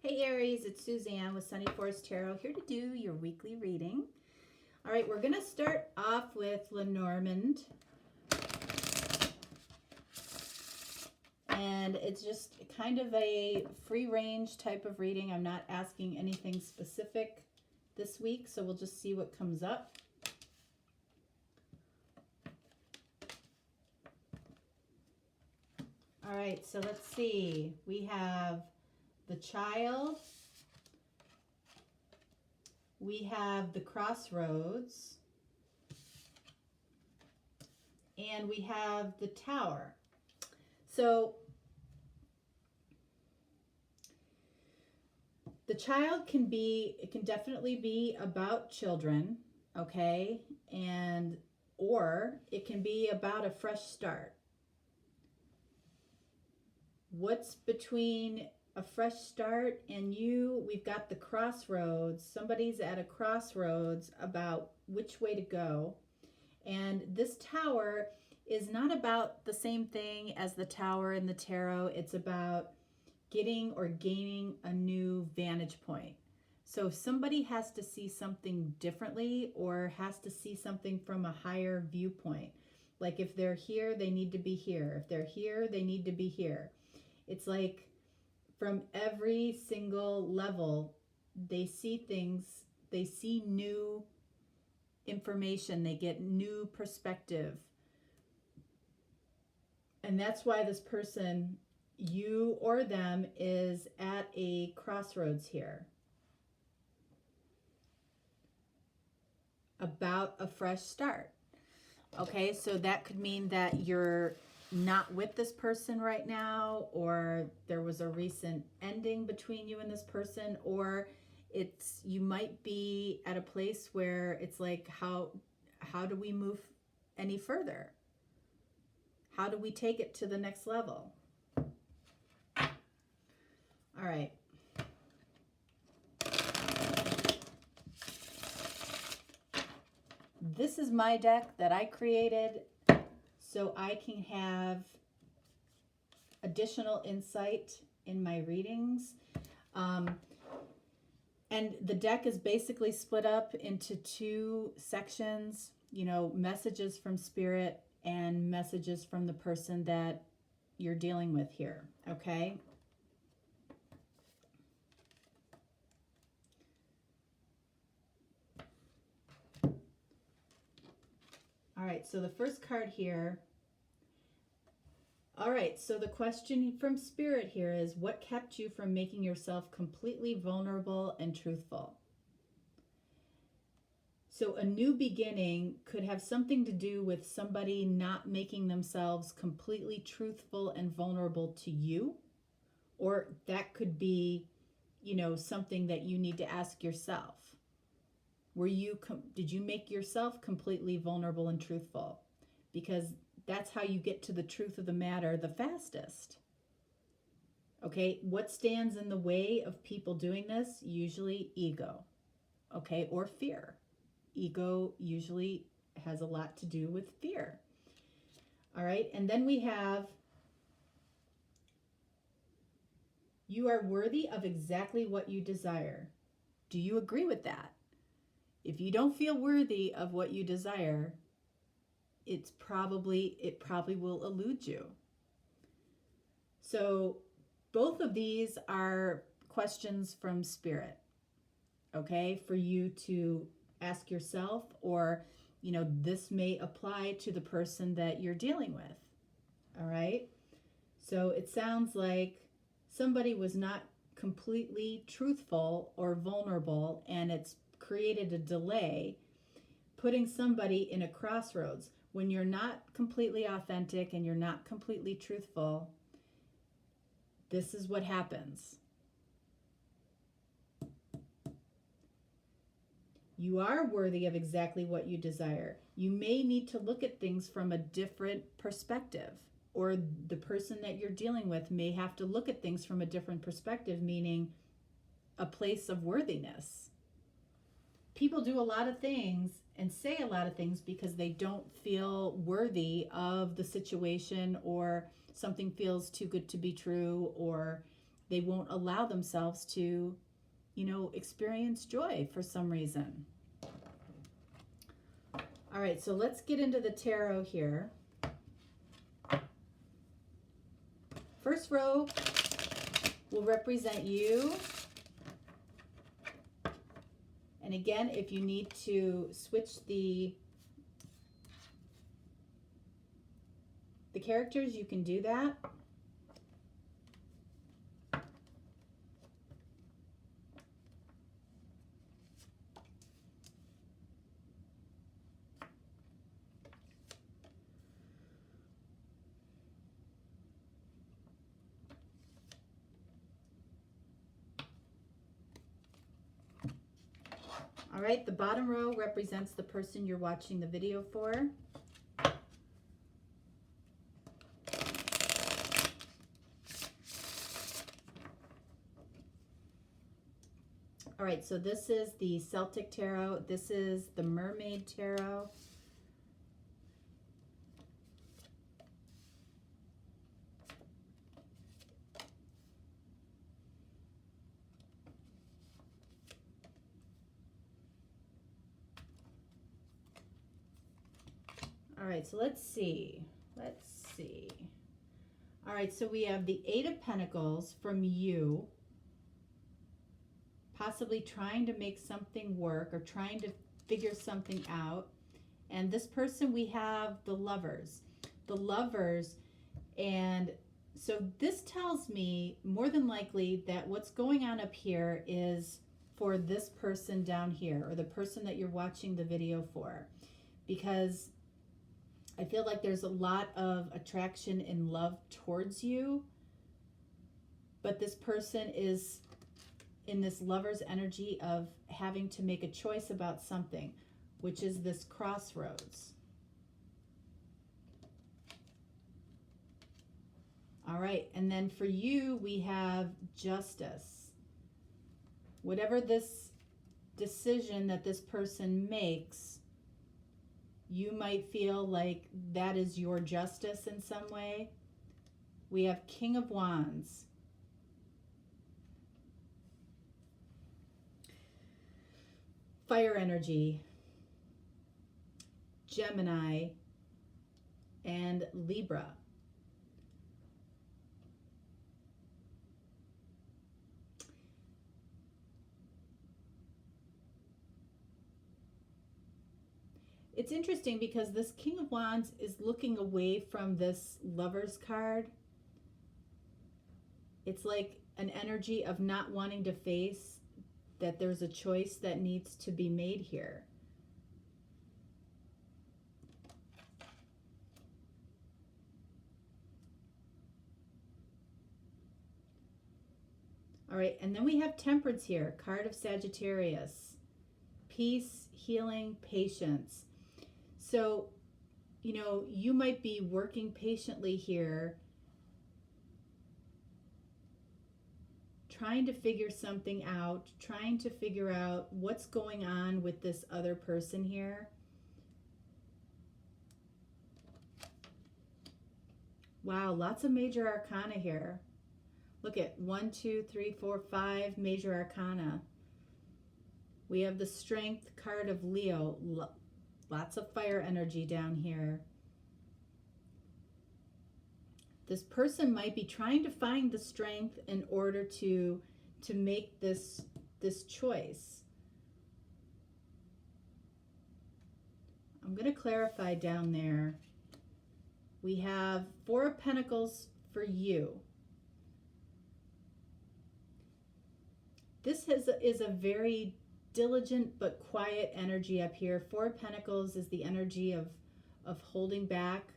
Hey Aries, it's Suzanne with Sunny Forest Tarot here to do your weekly reading. All right, we're going to start off with Lenormand. And it's just kind of a free range type of reading. I'm not asking anything specific this week, so we'll just see what comes up. All right, so let's see. We have the Child. We have the Crossroads. And we have the Tower. So the Child can definitely be about children, okay? Or it can be about a fresh start. What's between a fresh start and you? We've got the crossroads. Somebody's at a crossroads about which way to go. And this Tower is not about the same thing as the Tower in the tarot. It's about getting or gaining a new vantage point. So if somebody has to see something differently or has to see something from a higher viewpoint, like if they're here, they need to be here. If they're here, they need to be here. It's like from every single level, they see things, they see new information, they get new perspective. And that's why this person, you or them, is at a crossroads here. About a fresh start. Okay, so that could mean that you're not with this person right now, or there was a recent ending between you and this person, or you might be at a place where it's like, how do we move any further? How do we take it to the next level? All right. This is my deck that I created so I can have additional insight in my readings. And the deck is basically split up into two sections, messages from Spirit and messages from the person that you're dealing with here, okay? All right, so the first card here. All right, so the question from Spirit here is, what kept you from making yourself completely vulnerable and truthful? So a new beginning could have something to do with somebody not making themselves completely truthful and vulnerable to you. Or that could be, something that you need to ask yourself. Did you make yourself completely vulnerable and truthful? Because that's how you get to the truth of the matter the fastest. Okay, what stands in the way of people doing this? Usually ego, okay, or fear. Ego usually has a lot to do with fear. All right, and then we have, you are worthy of exactly what you desire. Do you agree with that? If you don't feel worthy of what you desire, it probably will elude you. So both of these are questions from Spirit, okay, for you to ask yourself, or this may apply to the person that you're dealing with. All right, so it sounds like somebody was not completely truthful or vulnerable, and it's created a delay, putting somebody in a crossroads. When you're not completely authentic and you're not completely truthful, this is what happens. You are worthy of exactly what you desire. You may need to look at things from a different perspective, or the person that you're dealing with may have to look at things from a different perspective, meaning a place of worthiness. People do a lot of things and say a lot of things because they don't feel worthy of the situation, or something feels too good to be true, or they won't allow themselves to, you know, experience joy for some reason. All right, so let's get into the tarot here. First row will represent you. And again, if you need to switch the characters, you can do that. All right, the bottom row represents the person you're watching the video for. All right, so this is the Celtic Tarot. This is the Mermaid Tarot. All right, so let's see. All right, so we have the Eight of Pentacles from you, possibly trying to make something work or trying to figure something out. And this person, we have the Lovers. The Lovers, and so this tells me more than likely that what's going on up here is for this person down here, or the person that you're watching the video for, because I feel like there's a lot of attraction and love towards you, but this person is in this Lover's energy of having to make a choice about something, which is this crossroads. All right, and then for you, we have Justice. Whatever this decision that this person makes, you might feel like that is your justice in some way. We have King of Wands. Fire energy, Gemini, and Libra. It's interesting because this King of Wands is looking away from this Lover's card. It's like an energy of not wanting to face that there's a choice that needs to be made here. All right, and then we have Temperance here, card of Sagittarius. Peace, healing, patience. So, you know, you might be working patiently here, trying to figure something out, trying to figure out what's going on with this other person here. Wow, lots of major arcana here. Look at 1, 2, 3, 4, 5 major arcana. We have the Strength card of Leo. Lots of fire energy down here. This person might be trying to find the strength in order to make this choice. I'm going to clarify down there. We have Four of Pentacles for you. This is a very diligent but quiet energy up here. Four of Pentacles is the energy of holding back.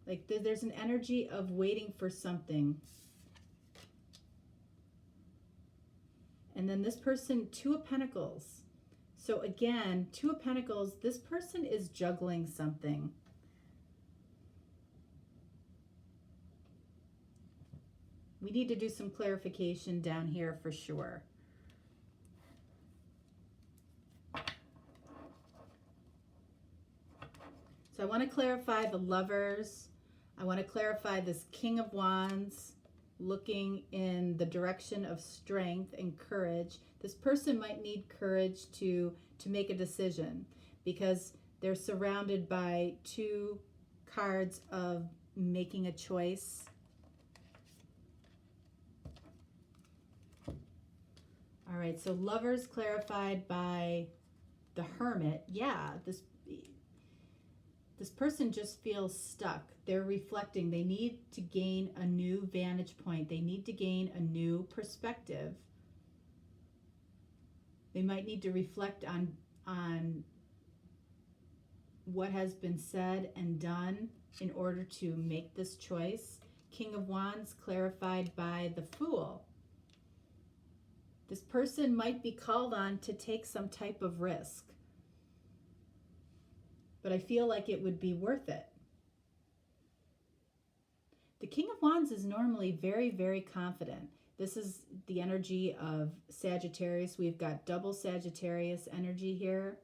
Like there's an energy of waiting for something. And then this person, Two of Pentacles. So again, Two of Pentacles, this person is juggling something. We need to do some clarification down here for sure. So I want to clarify the Lovers. I want to clarify this King of Wands looking in the direction of strength and courage. This person might need courage to make a decision because they're surrounded by two cards of making a choice. All right, so Lovers clarified by the Hermit. Yeah, this person just feels stuck. They're reflecting. They need to gain a new vantage point. They need to gain a new perspective. They might need to reflect on what has been said and done in order to make this choice. King of Wands clarified by the Fool. This person might be called on to take some type of risk, but I feel like it would be worth it. The King of Wands is normally very, very confident. This is the energy of Sagittarius. We've got double Sagittarius energy here.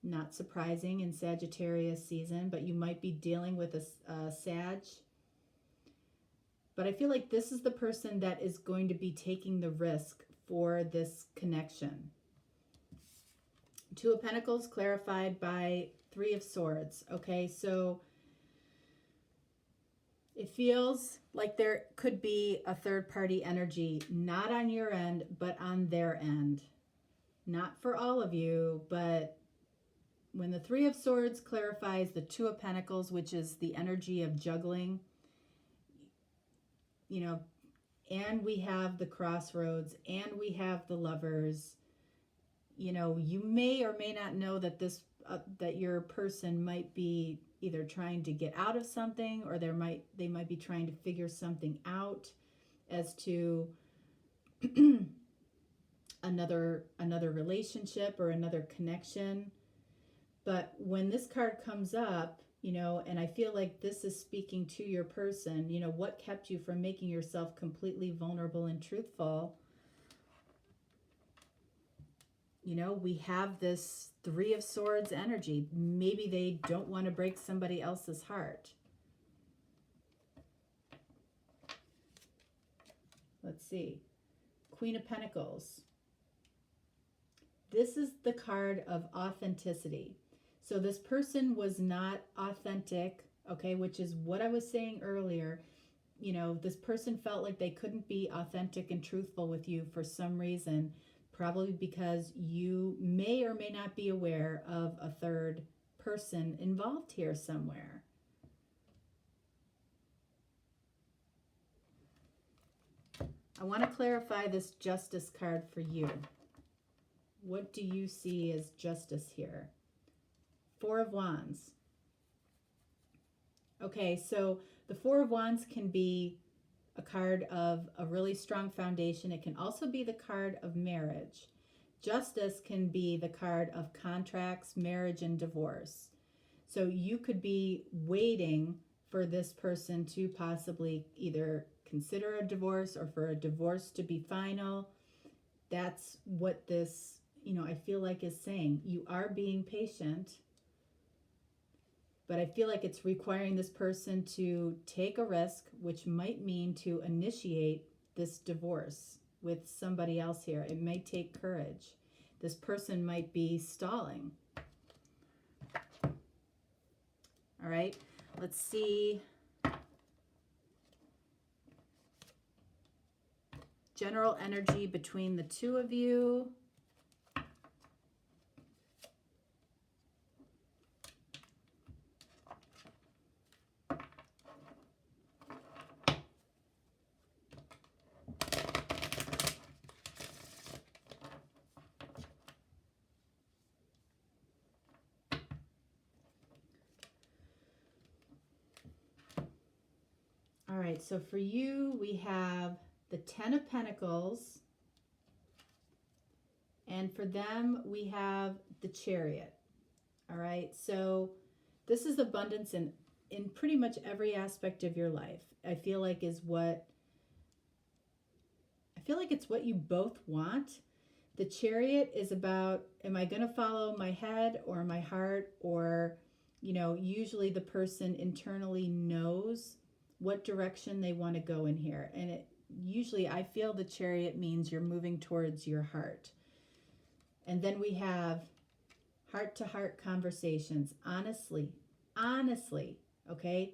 Not surprising in Sagittarius season, but you might be dealing with a Sag. But I feel like this is the person that is going to be taking the risk for this connection. Two of Pentacles clarified by Three of Swords. Okay, so it feels like there could be a third-party energy, not on your end, but on their end. Not for all of you, but when the Three of Swords clarifies the Two of Pentacles, which is the energy of juggling, you know, and we have the Crossroads, and we have the Lovers, you know, you may or may not know that that your person might be either trying to get out of something, or they might be trying to figure something out as to another relationship or another connection. But when this card comes up, you know, and I feel like this is speaking to your person, you know, what kept you from making yourself completely vulnerable and truthful? You know, we have this Three of Swords energy. Maybe they don't want to break somebody else's heart. Let's see. Queen of Pentacles. This is the card of authenticity. So this person was not authentic, okay, which is what I was saying earlier. You know, this person felt like they couldn't be authentic and truthful with you for some reason, probably because you may or may not be aware of a third person involved here somewhere. I want to clarify this Justice card for you. What do you see as justice here? Four of Wands. Okay, so the Four of Wands can be a card of a really strong foundation. It can also be the card of marriage. Justice can be the card of contracts, marriage, and divorce. So you could be waiting for this person to possibly either consider a divorce or for a divorce to be final. That's what this, you know, I feel like is saying. You are being patient, but I feel like it's requiring this person to take a risk, which might mean to initiate this divorce with somebody else here. It may take courage. This person might be stalling. All right, let's see. General energy between the two of you. All right, so for you, we have the Ten of Pentacles, and for them, we have the Chariot. All right, so this is abundance in pretty much every aspect of your life. I feel like it's what you both want. The Chariot is about, am I going to follow my head or my heart? Or, you know, usually the person internally knows what direction they want to go in here. And it usually, I feel the Chariot means you're moving towards your heart. And then we have heart-to-heart conversations. Honestly, okay?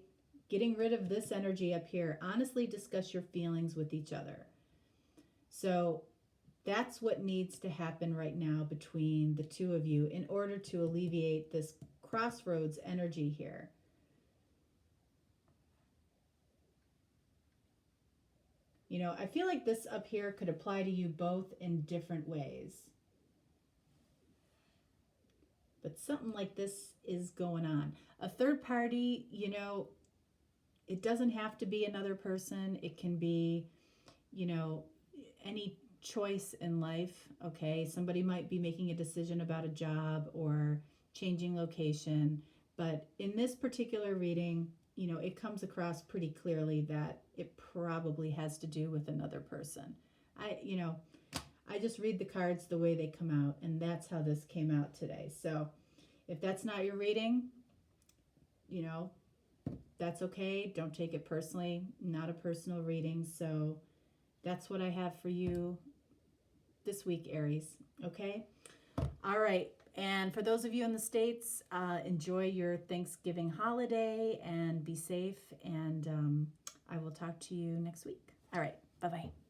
Getting rid of this energy up here. Honestly discuss your feelings with each other. So that's what needs to happen right now between the two of you in order to alleviate this crossroads energy here. You know, I feel like this up here could apply to you both in different ways. But something like this is going on. A third party, you know, it doesn't have to be another person. It can be, you know, any choice in life, okay? Somebody might be making a decision about a job or changing location. But in this particular reading, you know, it comes across pretty clearly that it probably has to do with another person. I just read the cards the way they come out, and that's how this came out today. So if that's not your reading, you know, that's okay. Don't take it personally. Not a personal reading. So that's what I have for you this week, Aries. Okay? All right. And for those of you in the States, enjoy your Thanksgiving holiday and be safe. And I will talk to you next week. All right. Bye-bye.